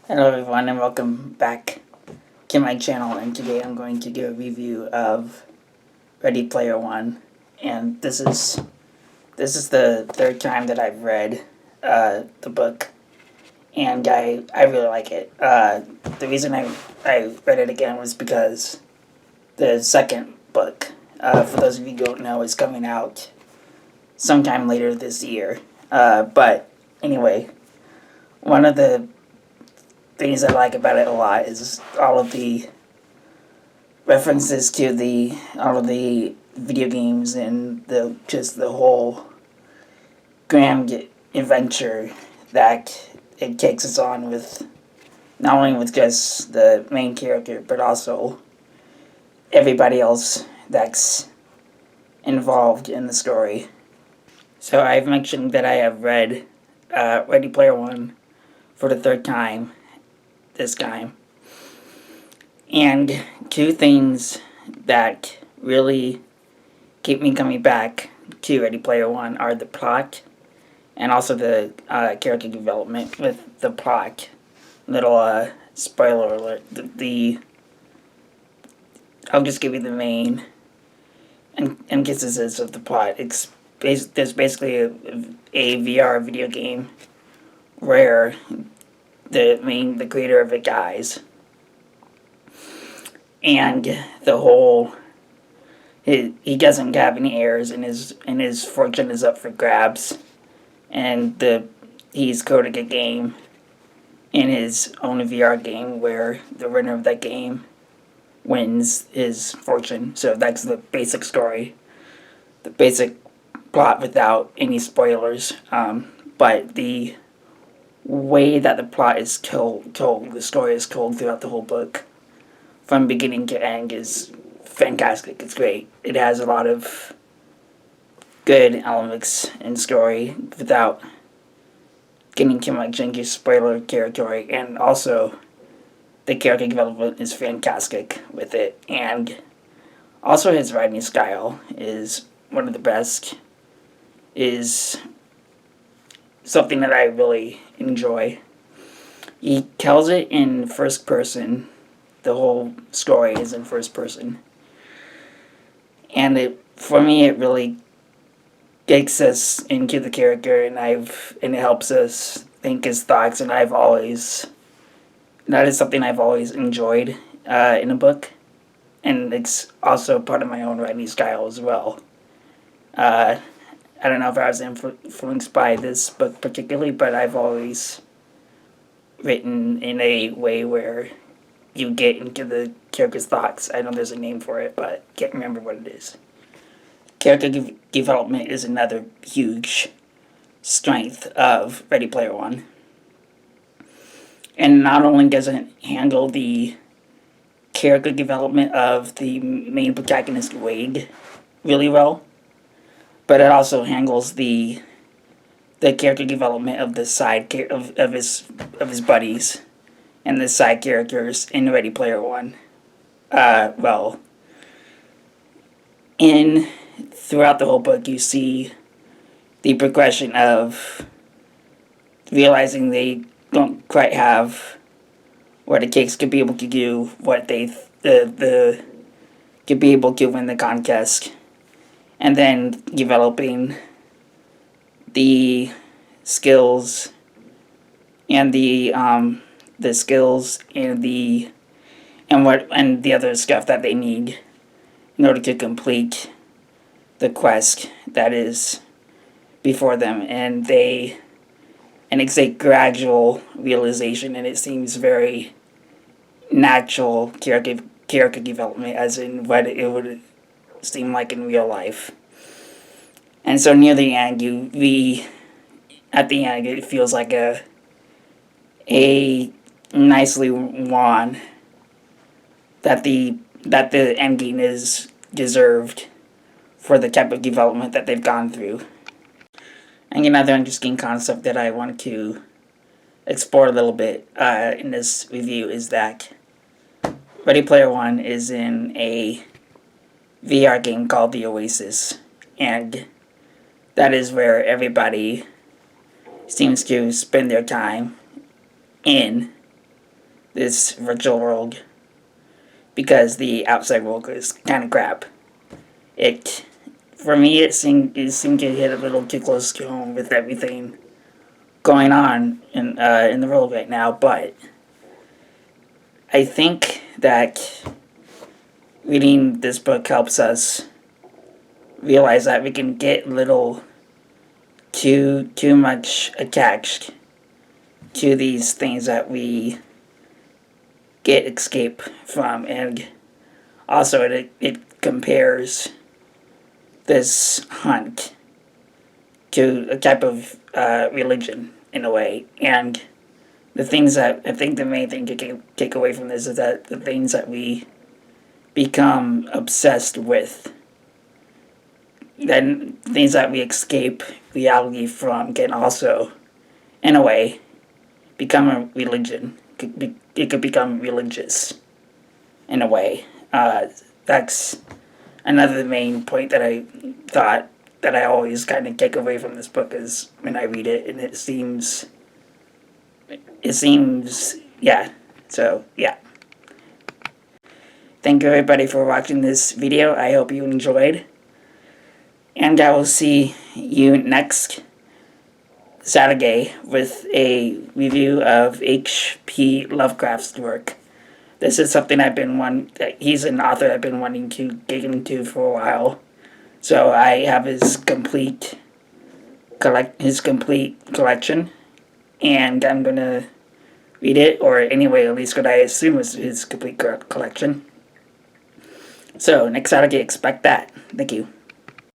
Hello everyone and welcome back to my channel, and today I'm going to do a review of Ready Player One, and this is the third time that I've read the book, and I really like it. The reason I read it again was because the second book, for those of you who don't know, is coming out sometime later this year. But anyway, one of the things I like about it a lot is all of the references to all of the video games and the whole grand adventure that it takes us on with, not only with just the main character but also everybody else that's involved in the story. So I've mentioned that I have read Ready Player One for the third time this time. And two things that really keep me coming back to Ready Player One are the plot and also the character development. With the plot, little spoiler alert, I'll just give you the main emphasis of the plot. There's basically a VR video game where the creator of it dies, and he doesn't have any heirs, and his fortune is up for grabs, and he's coding a game in his own VR game where the winner of that game wins his fortune. So that's the basic story, the basic plot without any spoilers. But the way that the plot is told, the story is told throughout the whole book, from beginning to end, is fantastic. It's great. It has a lot of good elements in story without getting too much into spoiler territory, and also the character development is fantastic with it, and also his writing style is one of the best, is something that I really enjoy. He tells it in first person. The whole story is in first person, and for me it really takes us into the character, and it helps us think his thoughts, and that is something I've always enjoyed in a book, and it's also part of my own writing style as well. I don't know if I was influenced by this book particularly, but I've always written in a way where you get into the character's thoughts. I know there's a name for it, but can't remember what it is. Character development is another huge strength of Ready Player One. And not only does it handle the character development of the main protagonist, Wade, really well, but it also handles the character development of the of his buddies and the side characters in Ready Player One. Well, throughout the whole book, you see the progression of realizing they don't quite have what it takes to be able to do what they to be able to win the contest, and then developing the skills and the skills and the other stuff that they need in order to complete the quest that is before them, and it's a gradual realization, and it seems very natural character development, as in what it would seem like in real life. And so near the end, at the end, it feels like a nicely won, that the ending is deserved for the type of development that they've gone through. And another interesting concept that I want to explore a little bit in this review is that Ready Player One is in a VR game called the Oasis, and that is where everybody seems to spend their time in this virtual world because the outside world is kind of crap. For me, it seemed to hit a little too close to home with everything going on in the world right now. But I think that reading this book helps us realize that we can get a little too much attached to these things that we get escape from, and also it compares this hunt to a type of religion in a way. And the things that I think the main thing to take away from this is that the things that we become obsessed with, then things that we escape reality from, can also, in a way, become a religion. It could become religious, in a way. That's another main point that I thought that I always kind of take away from this book is when I read it, and it seems, yeah. So, yeah. Thank you everybody for watching this video. I hope you enjoyed. And I will see you next Saturday with a review of H.P. Lovecraft's work. This is something he's an author I've been wanting to get into for a while. So I have his complete collection, and I'm gonna read it, or anyway, at least what I assume is his complete collection. So next Saturday, expect that. Thank you.